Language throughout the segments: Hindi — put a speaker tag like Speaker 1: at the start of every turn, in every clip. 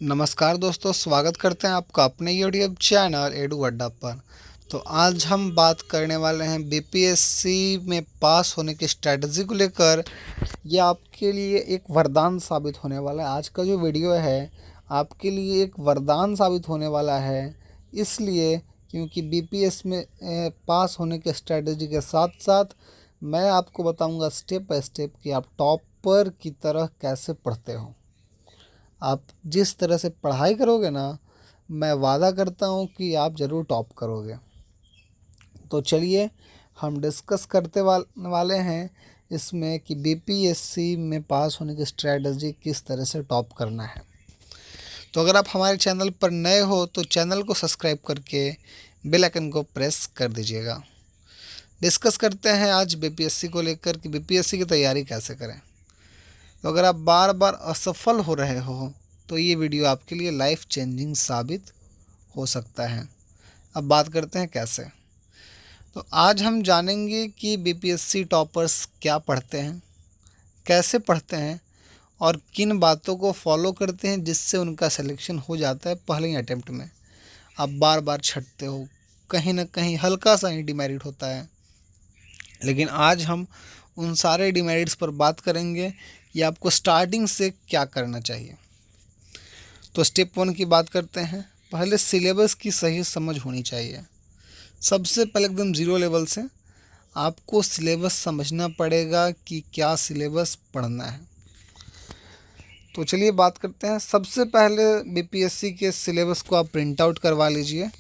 Speaker 1: नमस्कार दोस्तों, स्वागत करते हैं आपका अपने यूट्यूब चैनल एडू अड्डा पर। तो आज हम बात करने वाले हैं बीपीएससी में पास होने की स्ट्रैटेजी को लेकर। यह आपके लिए एक वरदान साबित होने वाला है। आज का जो वीडियो है आपके लिए एक वरदान साबित होने वाला है, इसलिए क्योंकि बीपीएस में पास होने की स्ट्रैटेजी के साथ साथ मैं आपको बताऊंगा स्टेप बाय स्टेप कि आप टॉपर की तरह कैसे पढ़ते हो। आप जिस तरह से पढ़ाई करोगे ना, मैं वादा करता हूँ कि आप ज़रूर टॉप करोगे। तो चलिए हम डिस्कस करते वाले हैं इसमें कि बीपीएससी में पास होने की स्ट्रैटेजी किस तरह से टॉप करना है। तो अगर आप हमारे चैनल पर नए हो तो चैनल को सब्सक्राइब करके बेल आइकन को प्रेस कर दीजिएगा। डिस्कस करते हैं आज बीपीएससी को लेकर कि बीपीएससी की तैयारी कैसे करें। तो अगर आप बार बार असफल हो रहे हो तो ये वीडियो आपके लिए लाइफ चेंजिंग साबित हो सकता है। अब बात करते हैं कैसे। तो आज हम जानेंगे कि बीपीएससी टॉपर्स क्या पढ़ते हैं, कैसे पढ़ते हैं और किन बातों को फॉलो करते हैं जिससे उनका सिलेक्शन हो जाता है पहले ही अटेम्प्ट में। आप बार बार छटते हो, कहीं ना कहीं हल्का सा ही डिमेरिट होता है, लेकिन आज हम उन सारे डिमेरिट्स पर बात करेंगे कि आपको स्टार्टिंग से क्या करना चाहिए। तो स्टेप 1 की बात करते हैं। पहले सिलेबस की सही समझ होनी चाहिए। सबसे पहले एकदम ज़ीरो लेवल से आपको सिलेबस समझना पड़ेगा कि क्या सिलेबस पढ़ना है। तो चलिए बात करते हैं। सबसे पहले बीपीएससी के सिलेबस को आप प्रिंट आउट करवा लीजिए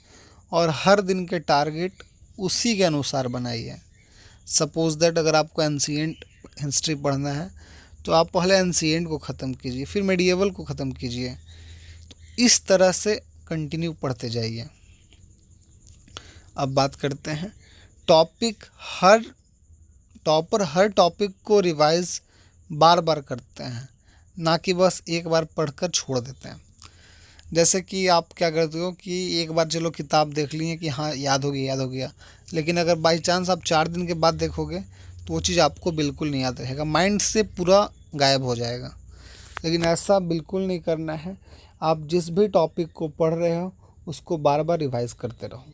Speaker 1: और हर दिन के टारगेट उसी के अनुसार बनाइए। सपोज़ दैट अगर आपको एंशिएंट हिस्ट्री पढ़ना है तो आप पहले एंशिएंट को ख़त्म कीजिए, फिर मेडिएवल को ख़त्म कीजिए। तो इस तरह से कंटिन्यू पढ़ते जाइए। अब बात करते हैं टॉपिक। हर टॉपर हर टॉपिक को रिवाइज बार बार करते हैं, ना कि बस एक बार पढ़कर छोड़ देते हैं। जैसे कि आप क्या करते हो कि एक बार चलो किताब देख लिए कि हाँ याद हो गया याद हो गया, लेकिन अगर बाई चांस आप 4 दिन के बाद देखोगे तो वो चीज़ आपको बिल्कुल नहीं याद रहेगा, माइंड से पूरा गायब हो जाएगा। लेकिन ऐसा बिल्कुल नहीं करना है। आप जिस भी टॉपिक को पढ़ रहे हो उसको बार बार रिवाइज करते रहो।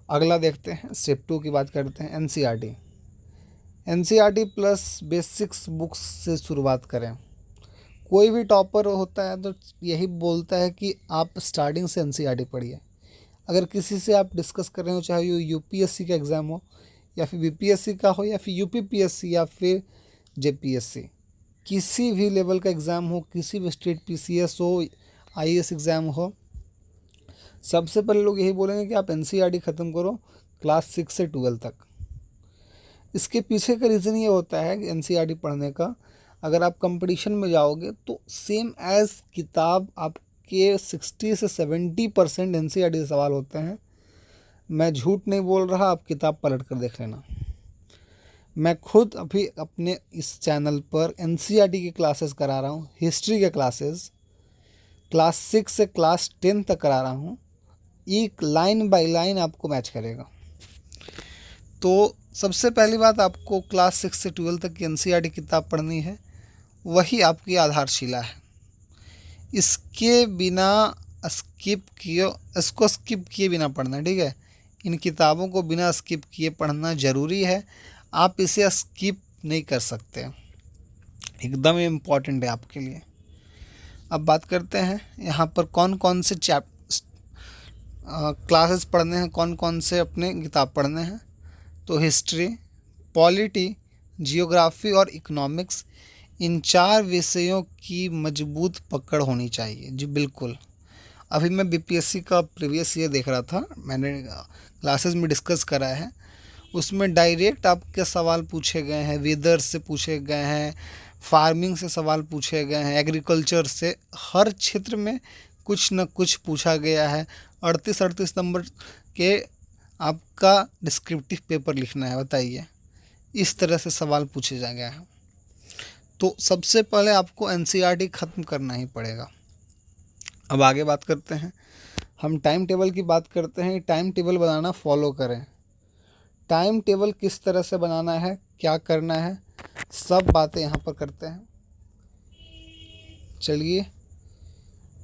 Speaker 1: अगला देखते हैं, स्टेप 2 की बात करते हैं। एनसीईआरटी प्लस बेसिक्स बुक्स से शुरुआत करें। कोई भी टॉपर होता है तो यही बोलता है कि आप स्टार्टिंग से एनसीईआरटी पढ़िए। अगर किसी से आप डिस्कस कर रहे हो, चाहे वो यूपीएससी का एग्ज़ाम हो या फिर बीपीएससी का हो या फिर यूपीपीएससी या फिर जेपीएससी, किसी भी लेवल का एग्ज़ाम हो, किसी भी स्टेट पीसीएस हो, आईएएस एग्ज़ाम हो, सबसे पहले लोग यही बोलेंगे कि आप एनसीईआरटी ख़त्म करो क्लास 6 से 12 तक। इसके पीछे का रीज़न ये होता है कि एनसीईआरटी पढ़ने का, अगर आप कंपटीशन में जाओगे तो सेम एज़ किताब आपके 60 से 70% एनसीईआरटी से सवाल होते हैं। मैं झूठ नहीं बोल रहा, आप किताब पलट कर देख लेना। मैं खुद अभी अपने इस चैनल पर एनसीईआरटी की क्लासेस करा रहा हूँ, हिस्ट्री के क्लासेस क्लास 6 से क्लास 10 तक करा रहा हूँ। एक लाइन बाय लाइन आपको मैच करेगा। तो सबसे पहली बात, आपको क्लास 6 से 12 तक की एनसीईआरटी किताब पढ़नी है, वही आपकी आधारशिला है। इसके बिना स्किप किए बिना पढ़ना, ठीक है। इन किताबों को बिना स्किप किए पढ़ना ज़रूरी है। आप इसे स्किप नहीं कर सकते, एकदम इम्पॉर्टेंट है आपके लिए। अब बात करते हैं यहाँ पर कौन कौन से क्लासेस पढ़ने हैं, कौन कौन से अपने किताब पढ़ने हैं। तो हिस्ट्री, पॉलिटी, जियोग्राफी और इकोनॉमिक्स, इन 4 विषयों की मजबूत पकड़ होनी चाहिए। जी बिल्कुल। अभी मैं बीपीएससी का प्रीवियस ईयर देख रहा था, मैंने क्लासेस में डिस्कस करा है। उसमें डायरेक्ट आपके सवाल पूछे गए हैं, वेदर से पूछे गए हैं, फार्मिंग से सवाल पूछे गए हैं, एग्रीकल्चर से, हर क्षेत्र में कुछ न कुछ पूछा गया है। 38 नंबर के आपका डिस्क्रिप्टिव पेपर लिखना है, बताइए। इस तरह से सवाल पूछे जा गया है। तो सबसे पहले आपको एनसीईआरटी ख़त्म करना ही पड़ेगा। अब आगे बात करते हैं, हम टाइम टेबल की बात करते हैं। टाइम टेबल बनाना फॉलो करें। टाइम टेबल किस तरह से बनाना है, क्या करना है, सब बातें यहाँ पर करते हैं। चलिए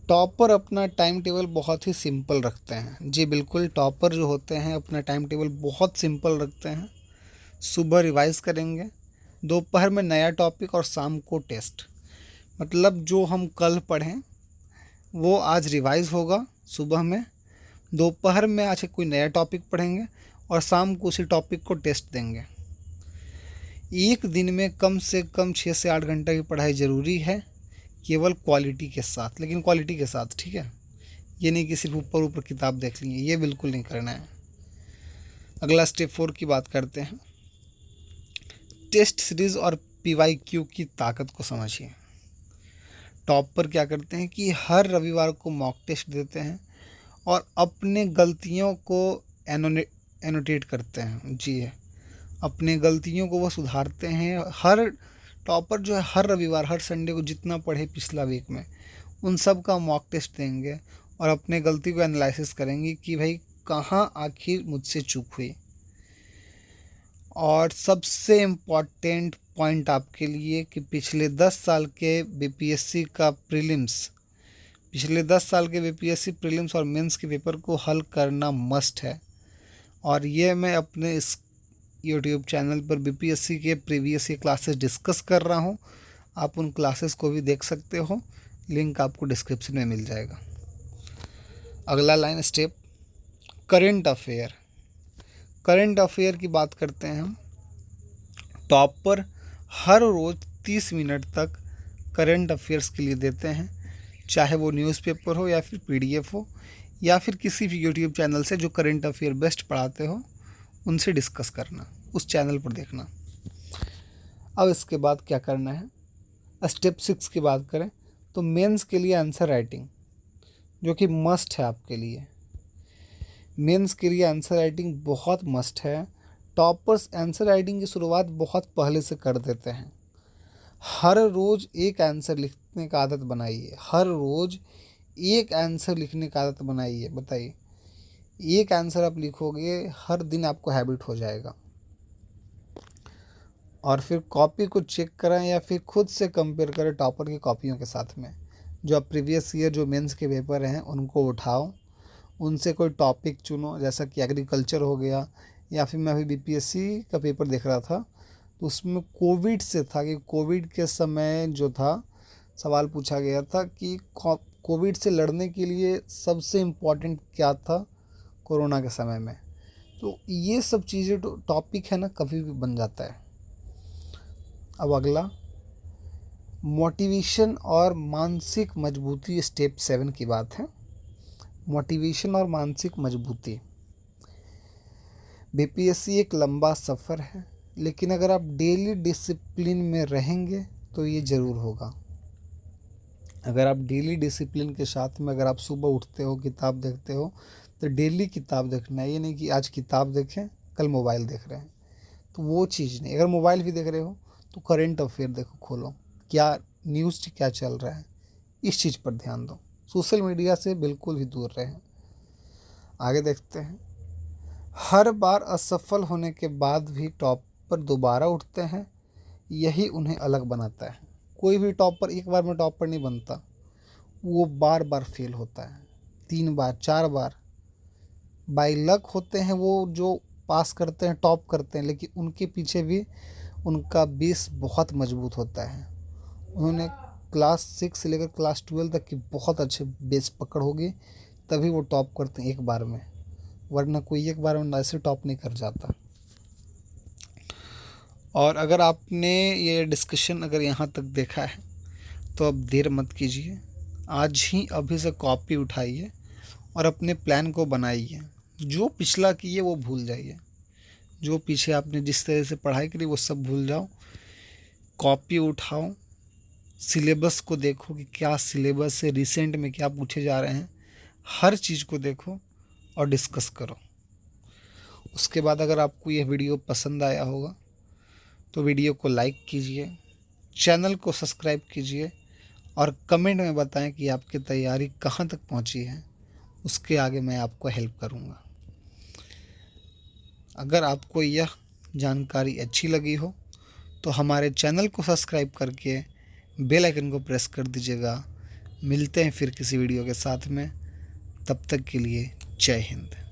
Speaker 1: टॉपर अपना टाइम टेबल बहुत ही सिंपल रखते हैं। जी बिल्कुल, टॉपर जो होते हैं अपना टाइम टेबल बहुत सिंपल रखते हैं। सुबह रिवाइज़ करेंगे, दोपहर में नया टॉपिक और शाम को टेस्ट। मतलब जो हम कल पढ़ें वो आज रिवाइज़ होगा सुबह में, दोपहर में आज कोई नया टॉपिक पढ़ेंगे और शाम को उसी टॉपिक को टेस्ट देंगे। एक दिन में कम से कम 6 से 8 घंटे की पढ़ाई ज़रूरी है, केवल क्वालिटी के साथ, लेकिन क्वालिटी के साथ, ठीक है। ये नहीं कि सिर्फ ऊपर ऊपर किताब देख ली है, ये बिल्कुल नहीं करना है। अगला स्टेप 4 की बात करते हैं। टेस्ट सीरीज़ और PYQ की ताकत को समझिए। टॉप पर क्या करते हैं कि हर रविवार को मॉक टेस्ट देते हैं और अपने गलतियों को एनोटेट करते हैं। जी है, अपने गलतियों को वो सुधारते हैं। हर टॉपर जो है हर रविवार, हर संडे को जितना पढ़े पिछला वीक में, उन सब का मॉक टेस्ट देंगे और अपने गलती को एनालिसिस करेंगे कि भाई कहाँ आखिर मुझसे चूक हुई। और सबसे इम्पॉर्टेंट पॉइंट आपके लिए कि पिछले 10 साल के बीपीएससी का प्रीलिम्स, पिछले 10 साल के बीपीएससी प्रीलिम्स और मेंस के पेपर को हल करना मस्ट है। और ये मैं अपने इस यूट्यूब चैनल पर बीपीएससी के प्रीवियस ईयर क्लासेस डिस्कस कर रहा हूँ। आप उन क्लासेस को भी देख सकते हो, लिंक आपको डिस्क्रिप्शन में मिल जाएगा। अगला line step, current affair. Current affair की बात करते हैं हम। टॉपर हर रोज़ 30 मिनट तक करंट अफेयर्स के लिए देते हैं, चाहे वो न्यूज़पेपर हो या फिर PDF हो या फिर किसी भी यूट्यूब चैनल से जो करंट अफेयर बेस्ट पढ़ाते हो उनसे डिस्कस करना, उस चैनल पर देखना। अब इसके बाद क्या करना है, स्टेप 6 की बात करें तो मेंस के लिए आंसर राइटिंग, जो कि मस्ट है आपके लिए। मेंस के लिए आंसर राइटिंग बहुत मस्ट है। टॉपर्स आंसर राइटिंग की शुरुआत बहुत पहले से कर देते हैं। हर रोज़ एक आंसर लिखने का आदत बनाइए, हर रोज़ एक आंसर लिखने का आदत बनाइए। बताइए, एक आंसर आप लिखोगे हर दिन, आपको हैबिट हो जाएगा। और फिर कॉपी को चेक करें या फिर खुद से कंपेयर करें टॉपर की कॉपियों के साथ में। जो आप प्रीवियस ईयर जो मेंस के पेपर हैं उनको उठाओ, उनसे कोई टॉपिक चुनो, जैसा कि एग्रीकल्चर हो गया, या फिर मैं अभी बीपीएससी का पेपर देख रहा था तो उसमें कोविड से था कि कोविड के समय जो था सवाल पूछा गया था कि कोविड से लड़ने के लिए सबसे इम्पोर्टेंट क्या था कोरोना के समय में। तो ये सब चीज़ें टॉपिक है ना, कभी भी बन जाता है। अब अगला, मोटिवेशन और मानसिक मजबूती, स्टेप 7 की बात है। मोटिवेशन और मानसिक मजबूती। बीपीएससी एक लंबा सफ़र है, लेकिन अगर आप डेली डिसिप्लिन में रहेंगे तो ये ज़रूर होगा। अगर आप डेली डिसिप्लिन के साथ में, अगर आप सुबह उठते हो, किताब देखते हो, तो डेली किताब देखना है। ये नहीं कि आज किताब देखें कल मोबाइल देख रहे हैं, तो वो चीज़ नहीं। अगर मोबाइल भी देख रहे हो तो करंट अफेयर देखो, खोलो, क्या न्यूज़ क्या चल रहा है, इस चीज़ पर ध्यान दो। सोशल मीडिया से बिल्कुल भी दूर रहें। आगे देखते हैं। हर बार असफल होने के बाद भी टॉप पर दोबारा उठते हैं, यही उन्हें अलग बनाता है। कोई भी टॉपर एक बार में टॉपर नहीं बनता, वो बार बार फेल होता है, 3 बार 4 बार। बाई लक होते हैं वो जो पास करते हैं, टॉप करते हैं, लेकिन उनके पीछे भी उनका बेस बहुत मजबूत होता है। उन्होंने क्लास 6 से लेकर क्लास 12 तक की बहुत अच्छे बेस पकड़ होगी, तभी वो टॉप करते हैं एक बार में, वरना कोई एक बार में ऐसे टॉप नहीं कर जाता। और अगर आपने ये डिस्कशन अगर यहाँ तक देखा है तो अब देर मत कीजिए, आज ही अभी से कॉपी उठाइए और अपने प्लान को बनाइए। जो पिछला किए वो भूल जाइए, जो पीछे आपने जिस तरह से पढ़ाई करी वो सब भूल जाओ। कॉपी उठाओ, सिलेबस को देखो कि क्या सिलेबस से रिसेंट में क्या पूछे जा रहे हैं, हर चीज़ को देखो और डिस्कस करो। उसके बाद अगर आपको यह वीडियो पसंद आया होगा तो वीडियो को लाइक कीजिए, चैनल को सब्सक्राइब कीजिए और कमेंट में बताएं कि आपकी तैयारी कहाँ तक पहुँची है। उसके आगे मैं आपको हेल्प करूँगा। अगर आपको यह जानकारी अच्छी लगी हो तो हमारे चैनल को सब्सक्राइब करके बेल आइकन को प्रेस कर दीजिएगा, मिलते हैं फिर किसी वीडियो के साथ में, तब तक के लिए जय हिंद।